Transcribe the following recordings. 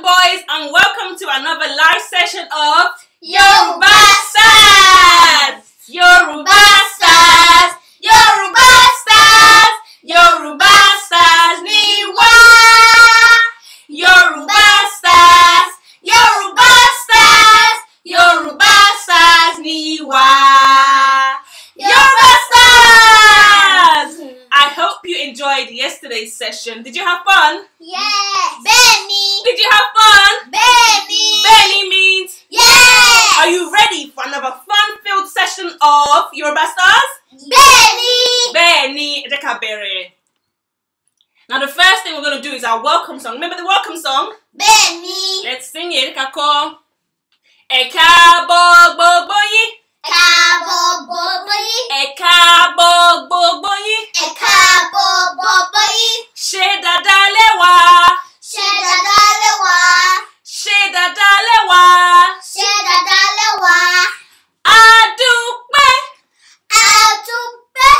and boys, and welcome to another live session of Yoruba Stars! Yoruba Stars! Yoruba Stars! Yoruba Stars ni wa! Yoruba Stars! Yoruba Stars! Yoruba Stars ni wa! Yoruba Stars! I hope you enjoyed yesterday's session. Did you have fun? Yes. Benny. Did you have fun? Benny. Benny means yes. Are you ready for another fun-filled session of Yoruba Stars? Benny. Benny Dekabere. Now the first thing we're going to do is our welcome song. Remember the welcome song? Benny. Let's sing it. Kako. Eka bo bo bo yi. Káàbọ̀ gbogbo yín. Eka bo bo bo yi. Ẹ káàbọ̀ gbogbo yín. Ṣé dáadáa lẹ wà. Ṣé dáadáa lẹ wà. Ṣé dáadáa lẹ wà. Ṣé dáadáa lẹ wà. A dúpẹ́. A dúpẹ́.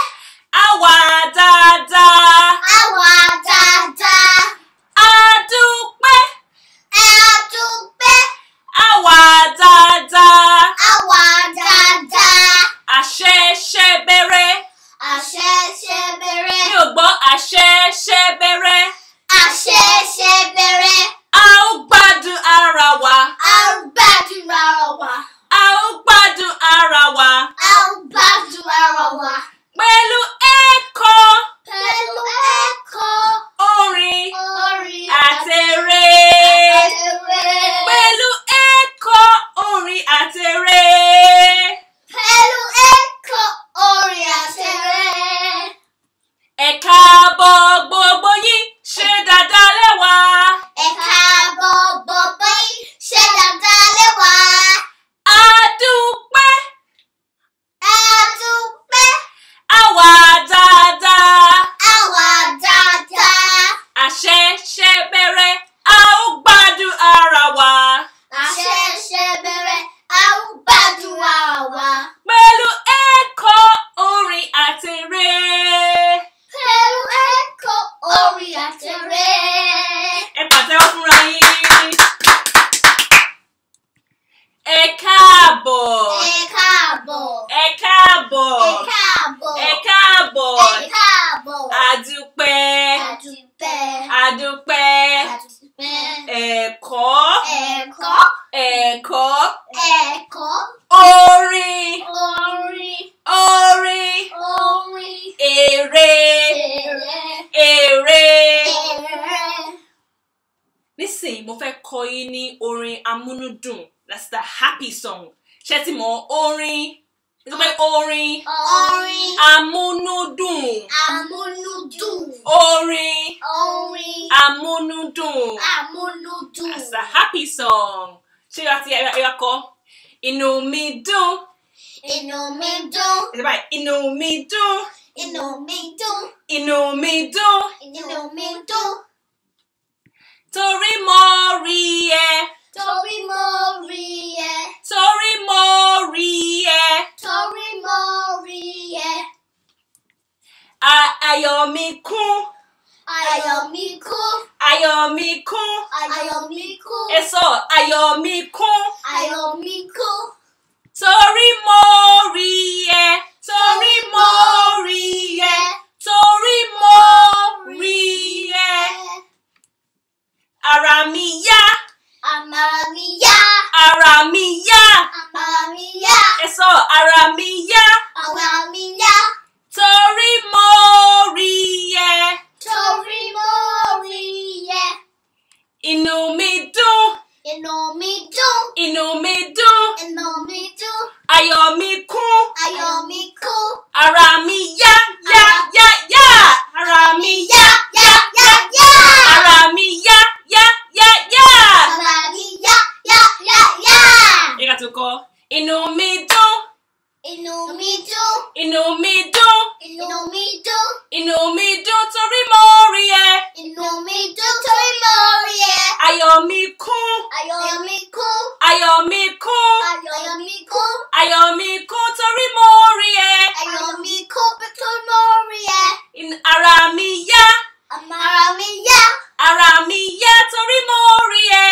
A wà dáadáa. A wà dáadáa. A dúpẹ́. A dúpẹ́. A wà dáadáa. A wà dáadáa. Àṣẹ̀ṣẹ̀ bẹ̀rẹ̀. Àṣẹ̀ṣẹ̀ bẹ̀rẹ̀. Mi ò gbọ́ àṣẹ̀ṣẹ̀ bẹ̀rẹ̀. Àṣẹ̀ṣẹ̀ bẹ̀rẹ̀. A ó gbádùn ara wa. A ó gbádùn ara wa. A ó gbádùn ara wa. A ó gbádùn ara wa. Pẹ̀lú ẹ̀kọ́, Pẹ̀lú ẹ̀kọ́. orin Orin àtèrè. àtẹ̀ré. Pẹ̀lú ẹ̀kọ́, orin àtèrè. Pẹ̀lú ẹ̀kọ́. Orin àtẹ̀ré. Ẹ káàbọ̀ gbogbo yín, ṣé dáadáa lẹ wà. Ẹ káàbọ̀ gbogbo yín. Ṣé dáadáa lẹ wà. A dúpẹ́, A dúpẹ́. a wà dáadáa. A wà dáadáa. Àṣẹ̀ṣẹ̀ bẹ̀rẹ̀, a ó gbádùn ara wa. Àṣẹ̀ṣẹ̀ bẹ̀rẹ̀. A ó gbádùn ara wa. Pẹ̀lú ẹ̀kọ́, orin àtèrè. Pẹ̀lú ẹ̀kọ́. Orin àtẹ̀ré. Ẹ pàtẹ́wọ́ fúnra yín. Ẹ káàbọ̀. Ẹ káàbọ̀. Ẹ káàbọ̀. Ẹ káàbọ̀. Ẹ káàbọ̀. Ẹ káàbọ̀. Adúpẹ́. Adúpẹ́. Adúpẹ́. Adúpẹ́. Ẹ̀kọ́. Ẹ̀kọ́. Ẹ̀kọ́. Ẹ̀kọ́. Orin. Orin. Orin. Orin. Èrè. Èrè. Èrè. Èrè. Nísìnyí mo fẹ́ kọ́ yín ní orin amúnúdùn. That's the happy song. Ṣé ti mọ̀ orin? It's like orin. Orin. Amúnúdùn. Amúnúdùn. Orin. Orin. Amúnúdùn. Amúnúdùn. That's a happy song. Ṣé yóò ti ẹ̀yà kọ́? Inú mi dùn. Inú mi dùn. It's like inú mi dùn. Inú mi dùn. Inú mi dùn. Inú mi dùn. Torí mo rí ẹ. Torí mo rí ẹ. Torí mo rí ẹ. Torí mo rí ẹ. Ayọ̀ mi kún. Ayọ̀ mi kún. Ayọ̀ mi kún. Ayọ̀ mi kún. Ẹ sọ ayọ̀ mi kún. Ayọ̀ mi kún. Torí mo rí ẹ. Torí mo rí ẹ. Torí mo rí ẹ. Ara mi yá. Àmàrà mi yá. Ara mi yá. Àmàrà mi yá. Ẹ sọ ara mi yá. Àmàrà mi yá. Torí mo rí ẹ. Torí mo rí ẹ. Inú mi dùn. Inú mi dùn. Inú mi dùn. Inú mi dùn. Ayọ̀ mi kún. Ayọ̀ mi kún. Ara mi yá. Yá yá yá. Ara mi yá. Yá yá yá. Ara mi yá. Yá yá yá. Àmàrà mi yá yá yá yá. Ẹ ká tó kọ. Inú mi dùn. Inú mi dùn. Inú mi dùn. Inú mi dùn. Inú mi dùn torí mo rí ẹ. Inú mi dùn torí mo rí ẹ. Ayọ̀ mi kún. Ayọ̀ mi kún. Ayọ̀ mi kún. Ayọ̀ mi kún. Ayọ̀ mi kún torí mo rí ẹ. Ayọ̀ mi kún torí mo rí ẹ. Ara mi yá. Àmàrà mi yá. Ara mi yá torí mo rí ẹ.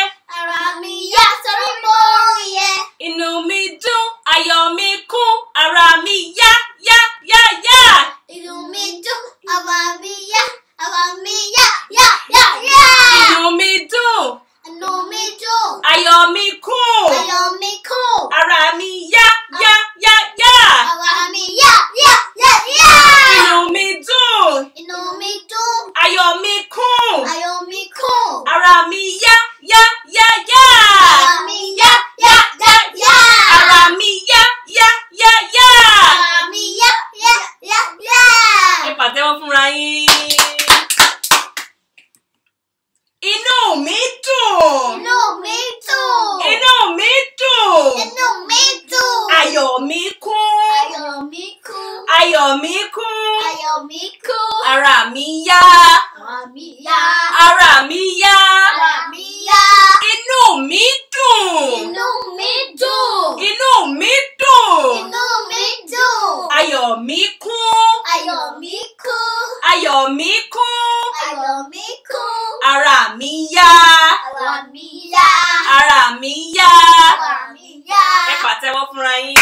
Ara mi yá. Ara mi yá. Ara mi yá. Ara mi yá. Inú mi dùn. Inú mi dùn. Inú mi dùn. Inú mi dùn. Ayọ̀ mi kún. Ayọ̀ mi kún. Ayọ̀ mi kún. Ayọ̀ mi kún. Ara mi yá. Ara mi yá. Ara mi yá. Ara mi yá. Ẹ pàtẹ́wọ́ fúnra yín.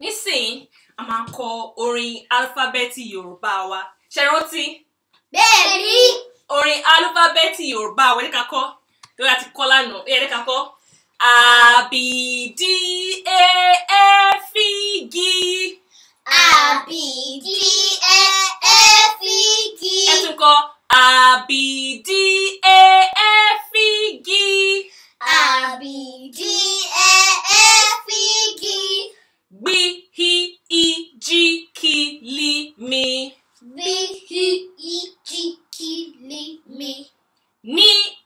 Nísìnyí, a máa kọ orin álífábẹ́ẹ̀tì Yorùbá wa. Ṣé rántí? Bẹ́ẹ̀ni. Orin álífábẹ́ẹ̀tì Yorùbá wa, ẹ ká kọ. Lórí àti kọ́ lánàá, ẹ ká kọ. A, B, D, A, F, G. A, B, D, A, F, G. Ẹ tún kọ A, B, D, A, F, G. A, B, D, A, F, G. B, H, I, J, K, L, M. B, H, I, J, K, L, M. N,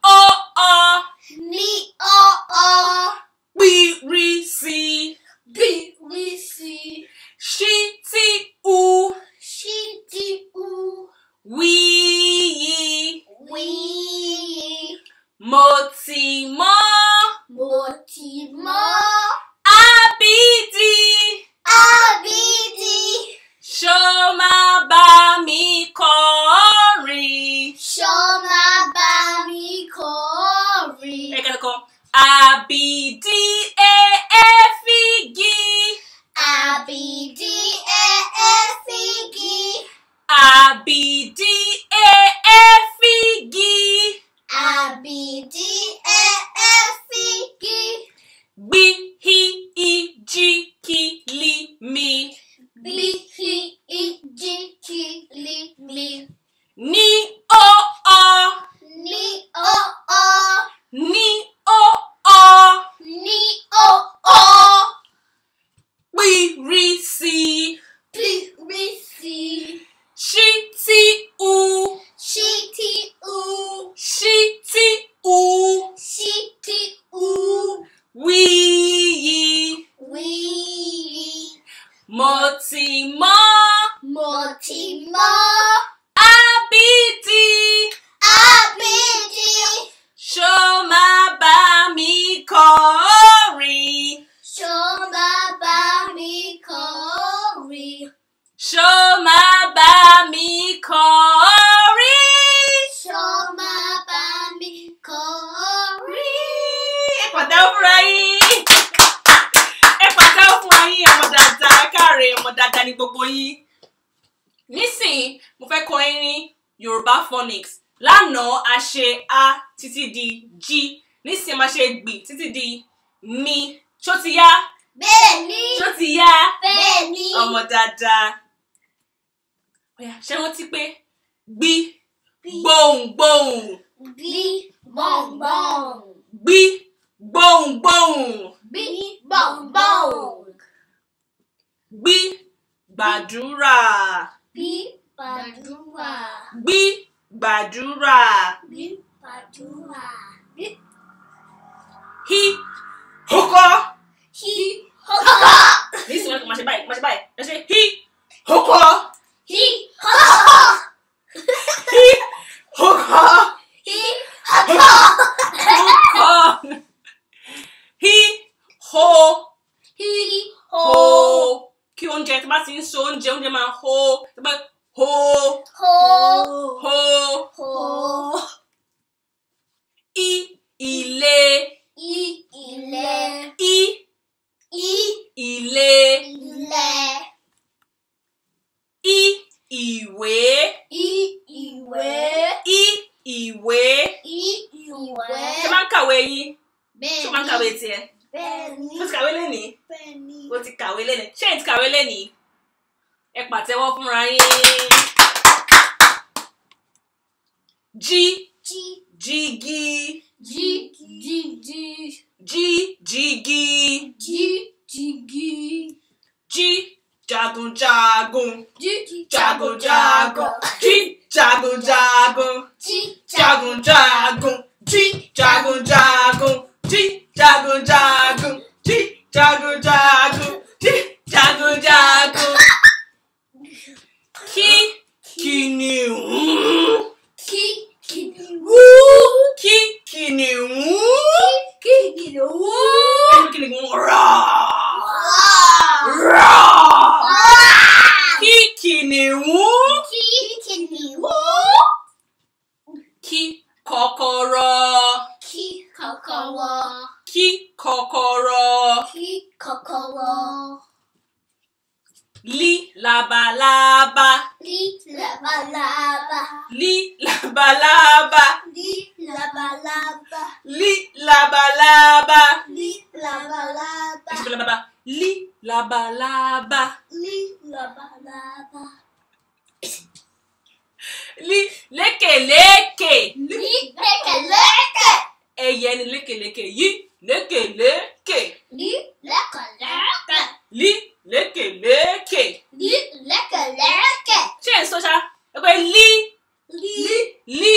O, O. N, O, O. B, R, C. B, R, C. Sh, T, U. Sh, T, U. W, W. Mo, T, Mo. Mo, T, Mo. A, B, D. A, B, D. Ṣó máa bá mi kọrin. Ṣó máa bá mi kọrin. Ẹ kẹ́kọ̀ọ́ A, B, D, A, F, G. A, B, D, A, F, G. A, B, D, A, F, G. A, B, D, A, F, G. B, H, I, J, K, L, M. B, H, I, J, K, L, M. N, O, O. N, O, O. N, O, O. N, O, O. P, R, C. P, R, C. Sh, T, U. Sh, T, U. Sh, T, U. Sh, T, U. W, W. Mo, T, Mo. Mo, T, Mo. A, B, D. A, B, D. Ṣó máa bá mi kọrin. Ṣó máa bá mi kọrin. Ṣó máa bá mi kọrin. Ṣó máa bá mi kọrin. Ẹ pàtẹ́wọ́ fúnra yín. Ẹ pàtẹ́wọ́ fúnra yín, ọmọ dáadáa, ẹ káre, ọmọ dáadáa ní gbogbo yín. Nísìnyí, mo fẹ́ kọ́ yín ní Yorùbá phonics. Lánàá a ṣe A títí di G. Nísìnyí máa ṣe gbì títí di Mi. Ṣó ti yá? Bẹ́ẹ̀ni. Ṣó ti yá? Bẹ́ẹ̀ni. Ọmọ dáadáa. Ọ̀yà, ṣé wọ́n ti pé gbí gbohùngbohùn. Bí bọ̀ǹbọ̀ǹ. Gbí gbohùngbohùn. Bí bọ̀ǹbọ̀ǹ. Gbí gbàdúrà. Bí gbàdúrà. Gbí gbàdúrà. Bí gbàdúrà. Bí Hí hókọ́. hí hókọ́. Nísìnyí máa ṣe báyìí, máa ṣe báyìí. Ẹ ṣe hí hókọ́. Hí hókọ́. Hí hókọ́. Hí hókọ́. Hókọ́. Hí hó. Hí Hó. hó. Kí oúnjẹ tí bá ti ń so oúnjẹ máa hó. Tí bá hó. Hó. Hó. Hó. I ilé. I ilẹ̀. I I ilé. ilẹ̀. I ìwé. I ìwé. I ìwé. I ìwé. Ṣé máa ń kàwé yín? Bẹ́ẹ̀ni. Ṣé máa ń kàwé tiẹ̀? Bẹ́ẹ̀ni. Ṣé o ti kàwé lénìí? Bẹ́ẹ̀ni. O ti kàwé lénìí. Ṣé ẹ̀ ti kàwé lénìí? Ẹ pàtẹ́wọ́ fúnra yín. Jí. Jí. Jígí. Jí. Jíjí. Jí. Jígí. Jí. Jígí. Jí. Jagunjagun. Jí. Jagunjagun. Jí. Jagunjagun. Jí. Jagunjagun. Jí. Jagunjagun. Jí. Jagunjagun. Jí. Jagunjagun. Jí. Jagunjagun. kọ́kọ́rọ́. Li kọ́kọ́rọ́. Li labalábá. Li labalábá. Li labalábá. Li labalábá. Li labalábá. Li labalábá. Li labalábá. Li labalábá. Li lékèlékè. Li lékèlékè. Ẹyẹ ni lékèlékè. Yí lékèlékè. Li lékèlékè. Li lékèlékè. Li lékèlékè. Ṣé ẹ̀ ń sọ ṣá? Ẹ pé li Li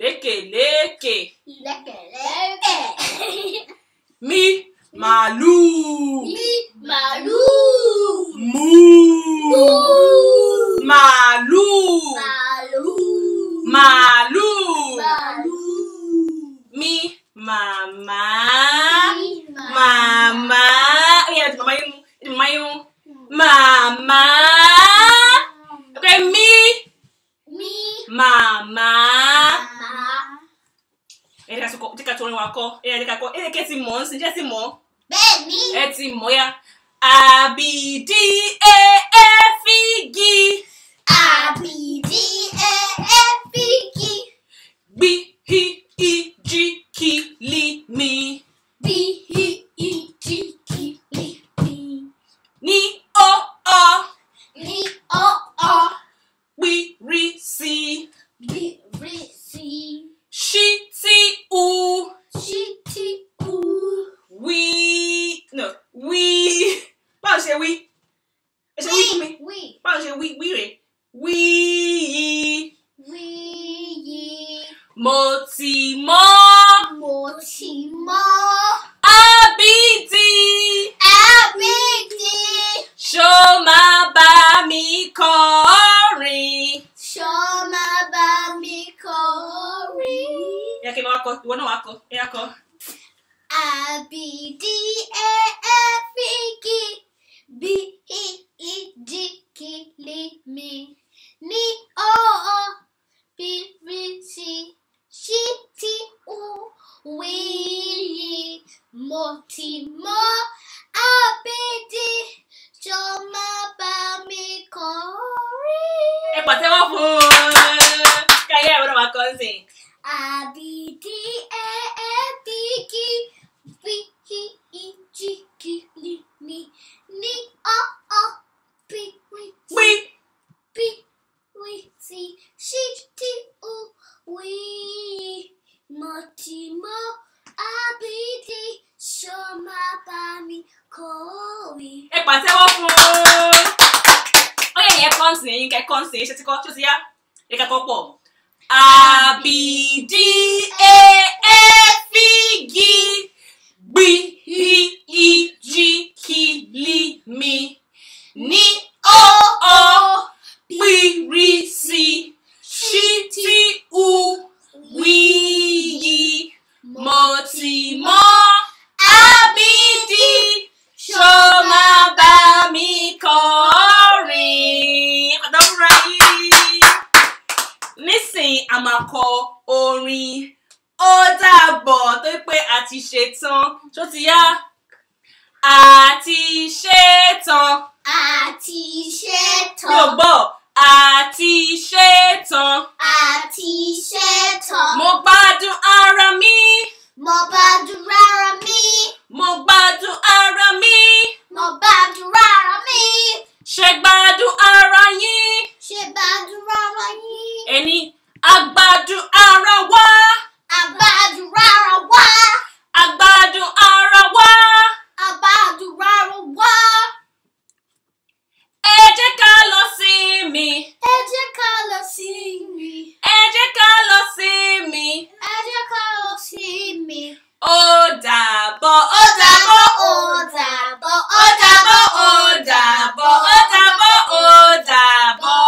lékèlékè. lékèlékè. Mi màlúù. Mi màlúù. Mú màlúù. Màlúù. Màlúù. Màlúù. Mi màmá. Mi Màmá. Ó yẹ màmá yín mú. Màmá yín mú. Màmá. Okay, mi. Mi Màmá. màmá. Ẹ ká sọkọ, ẹ ká tó orin wa kọ. Ẹ ká kọ. Ẹ kẹ́ ti mọ̀ ń sin, jẹ́ ti mọ̀. Bẹ́ẹ̀ni. Ẹ ti mọ̀ ya. Àbìdí èéfígì. Àbìdí èéfígì. Gbí hí ìjì kìlì mi. Bí i ìjì kìlì mi. Ní ó ọ. Ní ọ̀ọ́. Pírí sí. Bírí sí. Ṣí tí u. Ṣí tí u. Wí. No. Wí. Báwo ṣe wí? Ẹ ṣe wí fún mi. Wí. Báwo ṣe wí? Wí rè. Wí yí. Wí yí. Mo ti mọ̀. Mo ti mọ̀. Àbìdí. Àbìdí. Ṣó máa bá mi kọrin. Ṣó máa bá mi kọrin. Ẹ kí n máa kọ, ìwọ náà wá kọ, ẹ yá kọ. Àbìdí èéfígì. Bí i ìjì kìlì mi. Ní ọ̀ọ́. Bírí sí. Ṣí tí u. Wí yí. Mo ti mọ̀. Àbìdí. Ṣó máa bá mi kọrin. Ẹ pàtẹ́wọ́ fún un. Káyé ìwọ náà wá kọ sí. Àbìdí èéfígì. Bí i ìjì kìlì mi. Ní ọ̀ọ́. Bírí sí. Wí. Bírí sí. Ṣí tí u. Wí yí. Mo ti mọ̀. Àbìdí. Ṣó máa bá mi kọrin. Ẹ pàtẹ́wọ́ fún un. Ó yẹ ìyẹn kọ́ǹsì ẹ̀yin kẹ́ kọ́ǹsì ṣe ti kọ́ ṣó ti yá. Ẹ kẹ́kọ̀ọ́ pọ̀. Àbìdí èéfígì. Gbí ìjì kìlì mi. Ní ọ̀ọ́. Pírí sí. Ṣí tí u. Wí yí. Mo ti mọ̀. Àbìdí. Ṣó máa bá mi kọrin. Àdọ́fúnra yìí. Nísìnyí a máa kọ orin ó dàbọ̀ tó pé a ti ṣetán. Ṣó ti yá? A ti ṣetán. A ti ṣetán. Mi ò gbọ́. A ti ṣetán. A ti ṣetán. Mo gbádùn ara mi. Mo gbádùn ara mi. Mo gbádùn ara mi. Mo gbádùn ara mi. Ṣé gbádùn ara yín? Ṣé gbádùn ara yín? Ẹni a gbádùn ara wa. A gbádùn ara wa. A gbádùn ara wa. A gbádùn ara wa. Ẹ jẹ́ ká lọ sinmi. Ẹ jẹ́ ká lọ sinmi. Ẹ jẹ́ ká lọ sinmi. Ẹ jẹ́ ká lọ sinmi. Ó dàbọ̀, ó dàbọ̀, Ó dàbọ̀. ó dàbọ̀, ó dàbọ̀, ó dàbọ̀, ó dàbọ̀.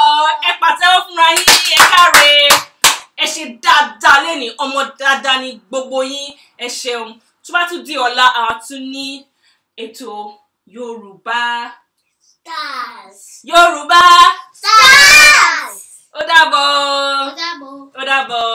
Ẹ pàtẹ́wọ́ fúnra yín, ẹ káre. Ẹ ṣe dáadáa lénìí, ọmọ dáadáa ni gbogbo yín. Ẹ ṣeun. Tó bá tún di ọ̀la, a tún ní ètò Yorùbá. Stars. Yorùbá. Stars. Ó dàbọ̀. Ó dàbọ̀. Ó dàbọ̀.